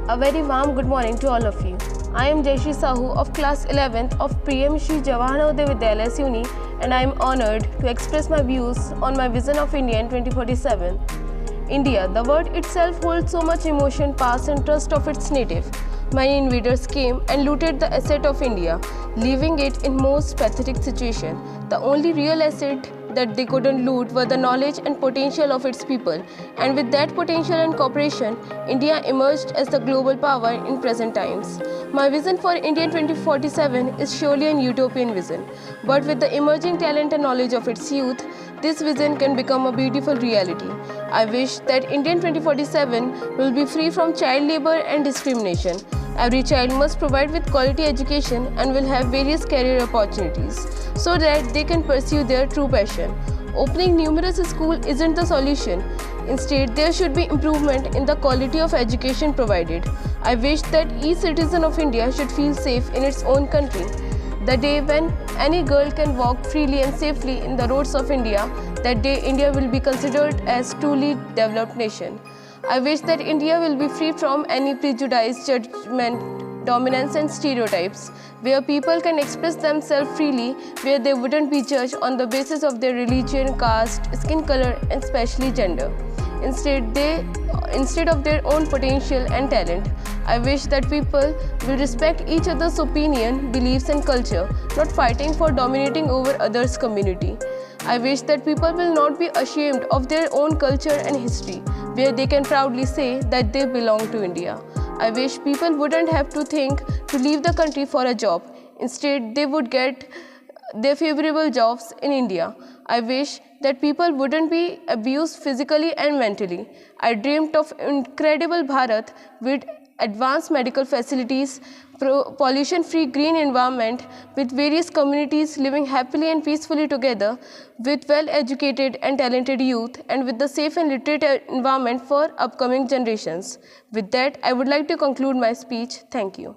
A very warm good morning to all of you. I am Jayashree Sahu of class 11th of PM Shri Jawaharlal Navodaya Vidyalaya SUNY, and I am honored to express my views on my vision of India in 2047. India, the word itself holds so much emotion, past and trust of its native. Many invaders came and looted the asset of India, leaving it in most pathetic situation. The only real asset that they couldn't loot were the knowledge and potential of its people, and with that potential and cooperation, India emerged as the global power in present times. My vision for India 2047 is surely an utopian vision, but with the emerging talent and knowledge of its youth, this vision can become a beautiful reality. I wish that India 2047 will be free from child labor and discrimination. Every child must provide with quality education and will have various career opportunities so that they can pursue their true passion. Opening numerous schools isn't the solution. Instead, there should be improvement in the quality of education provided. I wish that each citizen of India should feel safe in its own country. The day when any girl can walk freely and safely in the roads of India, that day India will be considered as truly developed nation. I wish that India will be free from any prejudice, judgment, dominance and stereotypes, where people can express themselves freely, where they wouldn't be judged on the basis of their religion, caste, skin color and especially gender. Instead of their own potential and talent. I wish that people will respect each other's opinion, beliefs and culture, not fighting for dominating over others' community. I wish that people will not be ashamed of their own culture and history, where they can proudly say that they belong to India. I wish people wouldn't have to think to leave the country for a job. Instead, they would get their favorable jobs in India. I wish that people wouldn't be abused physically and mentally. I dreamt of incredible Bharat with advanced medical facilities, pollution-free green environment, with various communities living happily and peacefully together, with well-educated and talented youth, and with the safe and literate environment for upcoming generations. With that, I would like to conclude my speech. Thank you.